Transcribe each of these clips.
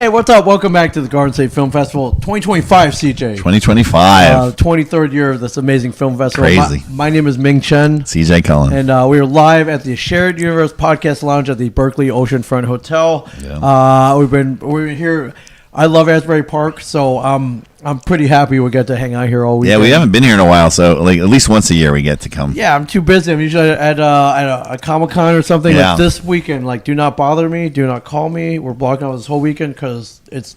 Hey, what's up? Welcome back to the Garden State Film Festival 2025, CJ. 2025. 23rd year of this amazing film festival. Crazy. My name is Ming Chen. CJ Cullen. And we are live at the Shared Universe Podcast Lounge at the Berkeley Oceanfront Hotel. Yeah. We've been here. I love Asbury Park, so I'm pretty happy we get to hang out here all weekend. Yeah, we haven't been here in a while, so like at least once a year we get to come. Yeah, I'm too busy. I'm usually at a Comic-Con or something. Yeah. Like this weekend, like, do not bother me. Do not call me. We're blocking out this whole weekend because it's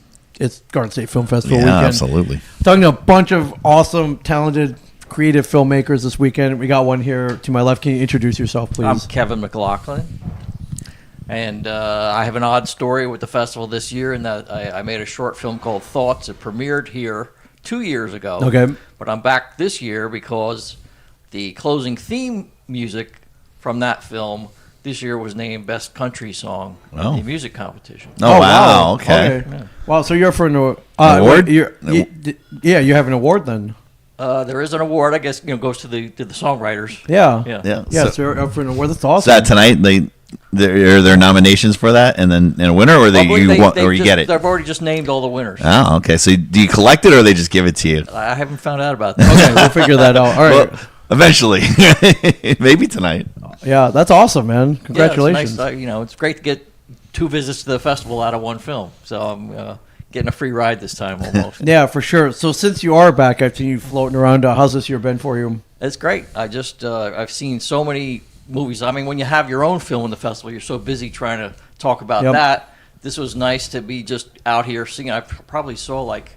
Garden State Film Festival weekend. Absolutely. Talking to a bunch of awesome, talented, creative filmmakers this weekend. We got one here to my left. Can you introduce yourself, please? I'm Kevin McLaughlin, and I have an odd story with the festival this year in that I made a short film called Thoughts. It premiered here 2 years ago. Okay. But I'm back this year because the closing theme music from that film this year was named Best Country Song in the music competition. Oh, wow. Okay. Yeah. Wow, so you're for an award? you have an award then. There is an award, I guess, goes to the songwriters. Yeah. Yeah. So you're up for an award. That's awesome. Is that tonight? Are there nominations for that and then a winner, or you get it? They've already just named all the winners. Oh, okay. So do you collect it, or they just give it to you? I haven't found out about that. Okay, we'll figure that out. All right. Well, eventually. Maybe tonight. Yeah, that's awesome, man. Congratulations. Yeah, it's nice. It's great to get 2 visits to the festival out of one film. So I'm getting a free ride this time almost. Yeah, for sure. So since you are back, I've seen you floating around. How's this year been for you? It's great. I've seen so many movies. I mean, when you have your own film in the festival, you're so busy trying to talk about that. This was nice to be just out here seeing. I probably saw like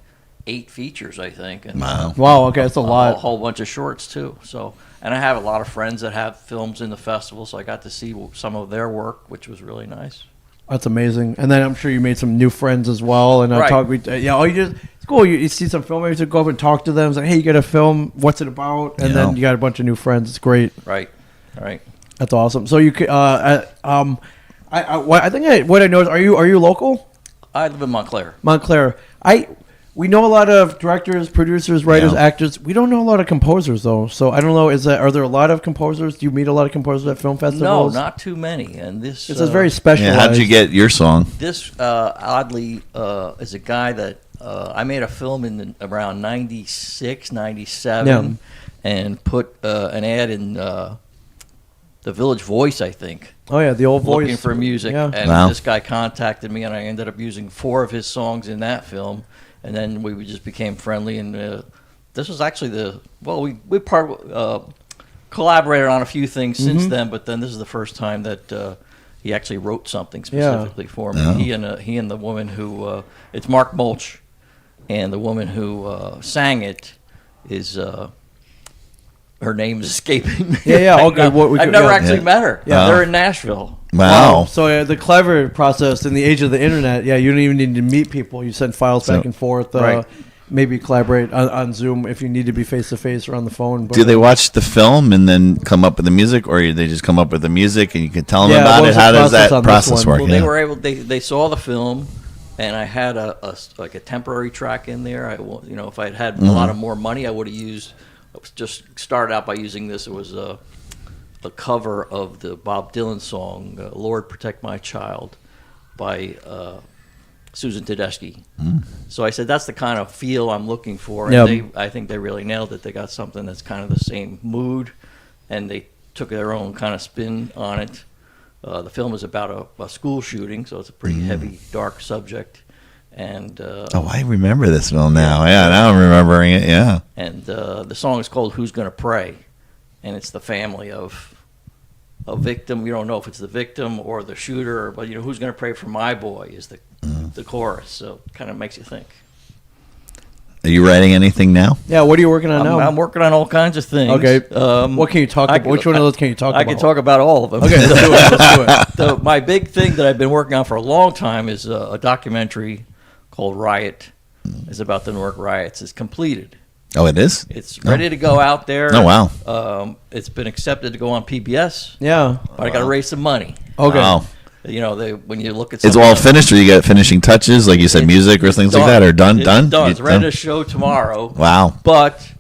8 features, I think. And, wow. Okay, that's a lot. A whole bunch of shorts too. So, and I have a lot of friends that have films in the festival, so I got to see some of their work, which was really nice. That's amazing. And then I'm sure you made some new friends as well. And it's cool. You see some filmmakers that go up and talk to them. It's like, hey, you got a film. What's it about? And then you got a bunch of new friends. It's great. Right. That's awesome. So you could. I think what I know is, are you local? I live in Montclair. Montclair. We know a lot of directors, producers, writers, actors. We don't know a lot of composers though. So I don't know. Are there a lot of composers? Do you meet a lot of composers at film festivals? No, not too many. And this is very specialized. Yeah, how did you get your song? This oddly is a guy that I made a film in around 96, 97, and put an ad in the Village Voice, I think. Oh yeah, the old Voice. Looking for music, and this guy contacted me, and I ended up using 4 of his songs in that film. And then we just became friendly, and this was actually we collaborated on a few things since then. But then this is the first time that he actually wrote something specifically for me. He and the woman who it's Mark Mulch, and the woman who sang it is her name is escaping me. Okay. I've never actually met her. Yeah, they're in Nashville. Wow. So the clever process in the age of the internet, you don't even need to meet people. You send files back and forth. Maybe collaborate on Zoom if you need to be face-to-face or on the phone. But, do they watch the film and then come up with the music, or they just come up with the music and you can tell them about it? How does that process work? Well, they were able. They saw the film, and I had a temporary track in there. If I had a lot of more money, I would have used. I just started out by using this. It was the cover of the Bob Dylan song "Lord Protect My Child" by Susan Tedeschi. So I said that's the kind of feel I'm looking for, and I think they really nailed it. They got something that's kind of the same mood, and they took their own kind of spin on it. The film is about a school shooting, so it's a pretty heavy, dark subject. And I remember this film now. Yeah, now I'm remembering it. Yeah. And the song is called "Who's Gonna Pray," and it's the family of a victim. We don't know if it's the victim or the shooter, but who's gonna pray for my boy is the chorus. So it kind of makes you think. Are you writing anything now? Yeah. What are you working on now? I'm working on all kinds of things. Okay. What can you talk about? Which one of those can you talk about? I can talk about all of them. Okay, let's do it. My big thing that I've been working on for a long time is a documentary called Riot. It's about the Newark riots. It's completed. Oh, it is? It's ready to go out there. Oh, wow. It's been accepted to go on PBS. Yeah. But I got to raise some money. Okay. Wow. You know, when you look at it's all finished, or you got finishing touches, like you said, music or things like that, or done? It's ready to show tomorrow. Wow. But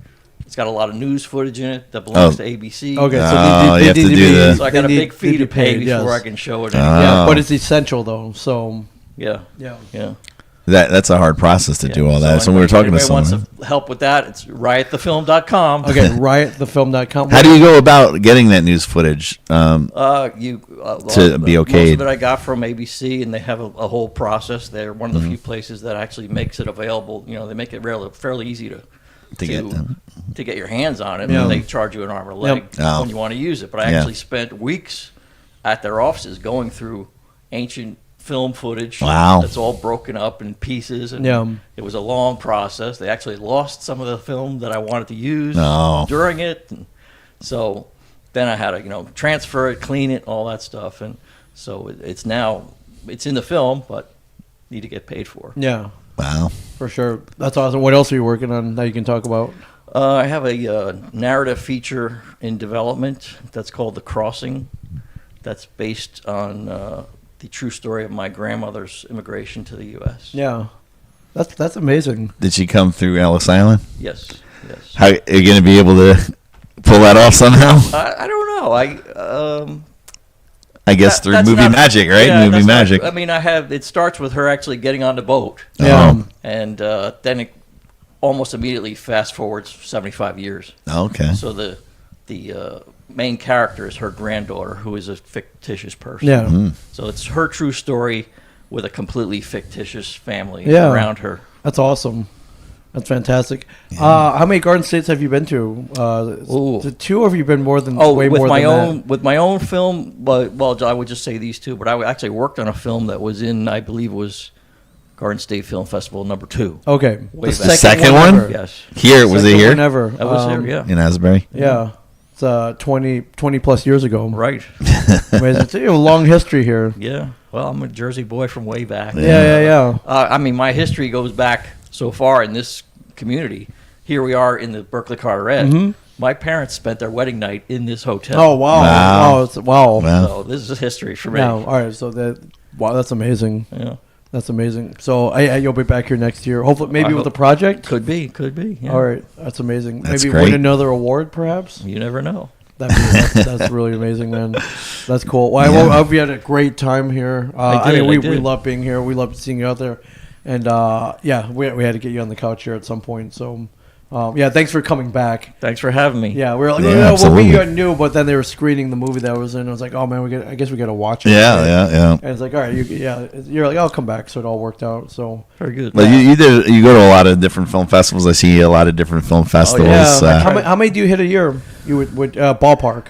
it's got a lot of news footage in it that belongs to ABC. Okay, so you have to do the. So I got a big fee to pay before I can show it. Yeah, but it's essential though. So yeah. That's a hard process to do all that. So we were talking to someone. Wants to help with that, it's riotthefilm.com. Okay, riotthefilm.com. How do you go about getting that news footage to be okayed? Most of it I got from ABC, and they have a whole process. They're one of the few places that actually makes it available. You know, they make it fairly easy to get your hands on it. And they charge you an arm or a leg when you want to use it. But I actually spent weeks at their offices going through ancient film footage. Wow. That's all broken up in pieces, and it was a long process. They actually lost some of the film that I wanted to use during it, and so then I had to transfer it, clean it, all that stuff, and so it's in the film, but need to get paid for. Yeah. Wow. For sure. That's awesome. What else are you working on that you can talk about? I have a narrative feature in development that's called The Crossing. That's based on the true story of my grandmother's immigration to the U.S. Yeah, that's amazing. Did she come through Ellis Island? Yes. How are you going to be able to pull that off somehow? I don't know. I guess through movie magic, right? Yeah, movie magic. I mean, it starts with her actually getting on the boat. Yeah. And then it almost immediately fast forwards 75 years. Okay. So the main character is her granddaughter, who is a fictitious person. Yeah. Mm-hmm. So it's her true story with a completely fictitious family around her. That's awesome. That's fantastic. Yeah. How many Garden States have you been to? The two, or have you been more than way more than that? With my own film, well, I would just say these two, but I actually worked on a film that was in, I believe it was Garden State Film Festival #2. Okay. The second one? Yes. Here? Was it here? Ever. That was here, yeah. In Asbury? Yeah. It's 20 plus years ago. Right. Amazing. A long history here. Yeah. Well, I'm a Jersey boy from way back. Yeah. I mean, my history goes back so far in this community. Here we are in the Berkeley Carteret. Mm-hmm. My parents spent their wedding night in this hotel. Oh, wow. Wow. So this is history for me. Yeah. All right. So that's amazing. Yeah. That's amazing. So you'll be back here next year. Hopefully, maybe with a project. Could be. Yeah. All right, that's amazing. That's maybe great. win another award, perhaps. You never know. That's really amazing, man. That's cool. Well, I hope you had a great time here. We love being here. We love seeing you out there, and we had to get you on the couch here at some point. So. Thanks for coming back. Than're for having me. Yeah, we were like, we got new, but then they were screening the movie that I was in. I was like, oh man, I guess we got to watch it. Yeah. And it's like, all right, you're like, I'll come back. So it all worked out. So very good. Well, you go to a lot of different film festivals. I see a lot of different film festivals. Oh, yeah. How many do you hit a year? You would ballpark?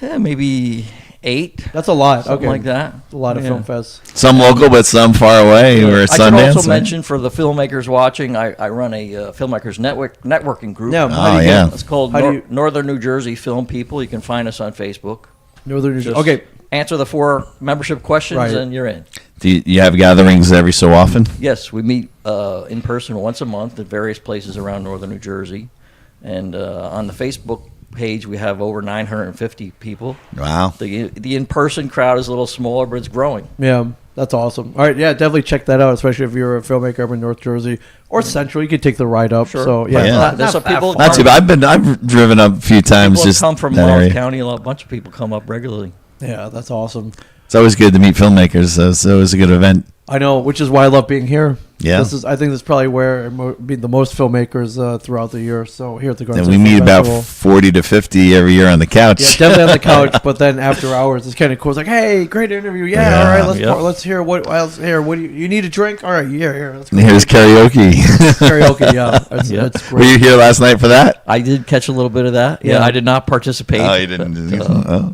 Yeah, maybe 8. That's a lot. Something like that. A lot of film fests. Some local, but some far away. Or Sundance. I should also mention for the filmmakers watching, I run a filmmakers networking group. Yeah. It's called Northern New Jersey Film People. You can find us on Facebook. Northern New Jersey. Okay. Answer the 4 membership questions and you're in. Do you have gatherings every so often? Yes, we meet in person once a month at various places around Northern New Jersey, and on the Facebook page we have over 950 people. Wow. The in-person crowd is a little smaller, but it's growing. Yeah, that's awesome. All right, definitely check that out, especially if you're a filmmaker up in North Jersey or Central. You can take the ride up. Sure. So There's some people. Not too bad. I've driven up a few times. People just come from Wells County. A bunch of people come up regularly. Yeah, that's awesome. It's always good to meet filmmakers. So it's always a good event. I know, which is why I love being here. Yeah, I think this is probably where meet the most filmmakers throughout the year. So here at the Garden State Film Festival. About 40 to 50 every year on the couch. Yeah, definitely on the couch. But then after hours, it's kind of cool. It's like, hey, great interview. Yeah, all right, let's hear what else. Here, what do you need a drink? All right, here. Let's go. Here's karaoke. Karaoke, that's great. Were you here last night for that? I did catch a little bit of that. Yeah, I did not participate. Oh, you didn't.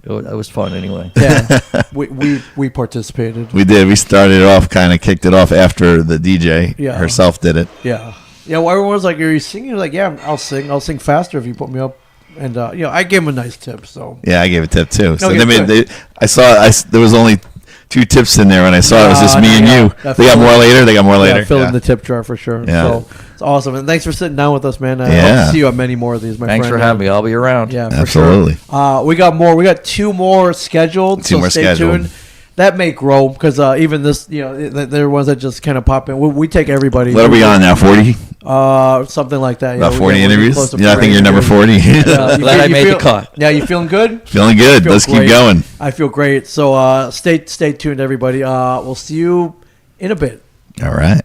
It was fun anyway. Yeah, we participated. We did. We started off, kind of kicked it off after the DJ herself did it. Yeah. Well, everyone was like, "Are you singing?" Like, yeah, I'll sing. I'll sing faster if you put me up. And I gave him a nice tip. So yeah, I gave a tip too. So I saw there was only 2 tips in there, and I saw it was just me and you. They got more later. Fill in the tip jar for sure. Yeah. So it's awesome, and thanks for sitting down with us, man. I hope to see you at many more of these, my friend. Thanks for having me. I'll be around. Yeah, absolutely. For sure. We got more. We got 2 more scheduled. So stay tuned. that may grow because even this, there are ones that just kind of pop in. We take everybody. What are we on now? 40? Something like that. About 40 interviews? I think you're number 40. Glad I made the cut. Yeah, you feeling good? Feeling good. Let's keep going. I feel great. So stay tuned, everybody. We'll see you in a bit. All right.